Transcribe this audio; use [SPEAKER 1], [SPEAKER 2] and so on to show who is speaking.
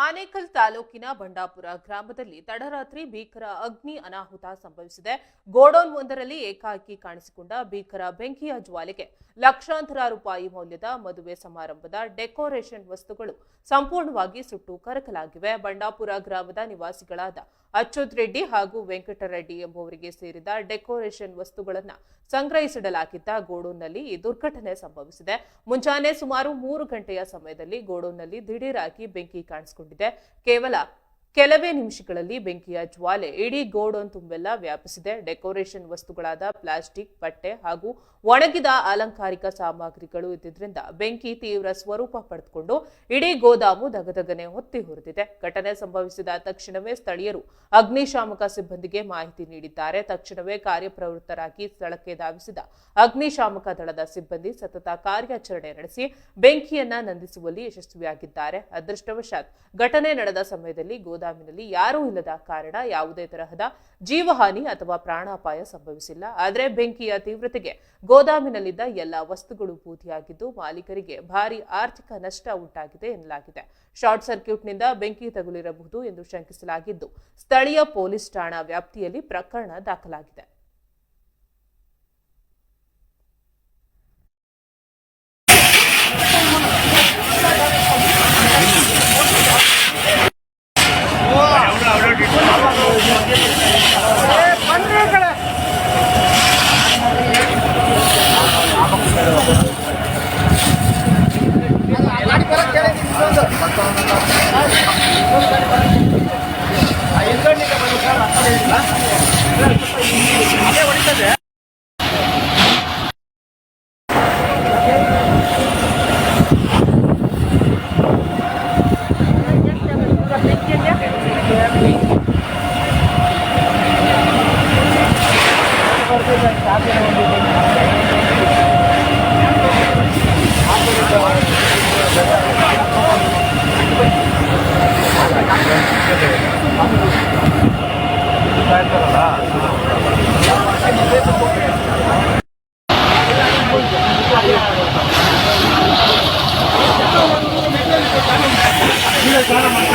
[SPEAKER 1] ಆನೇಕಲ್ ತಾಲೂಕಿನ ಬಂಡಾಪುರ ಗ್ರಾಮದಲ್ಲಿ ತಡರಾತ್ರಿ ಭೀಕರ ಅಗ್ನಿ ಅನಾಹುತ ಸಂಭವಿಸಿದೆ. ಗೋಡೌನ್ ಒಂದರಲ್ಲಿ ಏಕಾಏಕಿ ಕಾಣಿಸಿಕೊಂಡ ಭೀಕರ ಬೆಂಕಿಯ ಜ್ವಾಲೆಗೆ ಲಕ್ಷಾಂತರ ರೂಪಾಯಿ ಮೌಲ್ಯದ ಮದುವೆ ಸಮಾರಂಭದ ಡೆಕೋರೇಷನ್ ವಸ್ತುಗಳು ಸಂಪೂರ್ಣವಾಗಿ ಸುಟ್ಟು ಕರಕಲಾಗಿವೆ. ಬಂಡಾಪುರ ಗ್ರಾಮದ ನಿವಾಸಿಗಳಾದ ಅಚ್ಯುತ್ ರೆಡ್ಡಿ ಹಾಗೂ ವೆಂಕಟರೆಡ್ಡಿ ಎಂಬುವರಿಗೆ ಸೇರಿದ ಡೆಕೋರೇಷನ್ ವಸ್ತುಗಳನ್ನು ಸಂಗ್ರಹಿಸಿಡಲಾಗಿದ್ದ ಗೋಡೌನ್ನಲ್ಲಿ ಈ ದುರ್ಘಟನೆ ಸಂಭವಿಸಿದೆ. ಮುಂಜಾನೆ ಸುಮಾರು 3 ಗಂಟೆಯ ಸಮಯದಲ್ಲಿ ಗೋಡೌನ್ನಲ್ಲಿ ದಿಢೀರಾಗಿ ಬೆಂಕಿ ಕಾಣಿಸಿಕೊಂಡಿದೆ. ಕೇವಲ ಕೆಲವೇ ನಿಮಿಷಗಳಲ್ಲಿ ಬೆಂಕಿಯ ಜ್ವಾಲೆ ಇಡೀ ಗೋಡೌನ್ ತುಂಬೆಲ್ಲ ವ್ಯಾಪಿಸಿದೆ. ಡೆಕೋರೇಷನ್ ವಸ್ತುಗಳಾದ ಪ್ಲಾಸ್ಟಿಕ್, ಬಟ್ಟೆ ಹಾಗೂ ಒಣಗಿದ ಅಲಂಕಾರಿಕ ಸಾಮಗ್ರಿಗಳು ಇದ್ದಿದ್ದರಿಂದ ಬೆಂಕಿ ತೀವ್ರ ಸ್ವರೂಪ ಪಡೆದುಕೊಂಡು ಇಡೀ ಗೋದಾಮು ದಗದಗನೆ ಹೊತ್ತಿ ಹುರಿದಿದೆ. ಘಟನೆ ಸಂಭವಿಸಿದ ತಕ್ಷಣವೇ ಸ್ಥಳೀಯರು ಅಗ್ನಿಶಾಮಕ ಸಿಬ್ಬಂದಿಗೆ ಮಾಹಿತಿ ನೀಡಿದ್ದಾರೆ. ತಕ್ಷಣವೇ ಕಾರ್ಯಪ್ರವೃತ್ತರಾಗಿ ಸ್ಥಳಕ್ಕೆ ಧಾವಿಸಿದ ಅಗ್ನಿಶಾಮಕ ದಳದ ಸಿಬ್ಬಂದಿ ಸತತ ಕಾರ್ಯಾಚರಣೆ ನಡೆಸಿ ಬೆಂಕಿಯನ್ನ ನಂದಿಸುವಲ್ಲಿ ಯಶಸ್ವಿಯಾಗಿದ್ದಾರೆ. ಅದೃಷ್ಟವಶಾತ್ ಘಟನೆ ನಡೆದ ಸಮಯದಲ್ಲಿ ಗೋದಾಮಿನಲ್ಲಿ ಯಾರೂ ಇಲ್ಲದ ಕಾರಣ ಯಾವುದೇ ತರಹದ ಜೀವಹಾನಿ ಅಥವಾ ಪ್ರಾಣಾಪಾಯ ಸಂಭವಿಸಿಲ್ಲ. ಆದರೆ ಬೆಂಕಿಯ ತೀವ್ರತೆಗೆ ಗೋದಾಮಿನಲ್ಲಿದ್ದ ಎಲ್ಲ ವಸ್ತುಗಳು ಬೂದಿಯಾಗಿದ್ದು ಮಾಲೀಕರಿಗೆ ಭಾರಿ ಆರ್ಥಿಕ ನಷ್ಟ ಉಂಟಾಗಿದೆ ಎನ್ನಲಾಗಿದೆ. ಶಾರ್ಟ್ ಸರ್ಕ್ಯೂಟ್ನಿಂದ ಬೆಂಕಿ ತಗುಲಿರಬಹುದು ಎಂದು ಶಂಕಿಸಲಾಗಿದ್ದು ಸ್ಥಳೀಯ ಪೊಲೀಸ್ ಠಾಣಾ ವ್ಯಾಪ್ತಿಯಲ್ಲಿ ಪ್ರಕರಣ ದಾಖಲಾಗಿದೆ.
[SPEAKER 2] Gracias.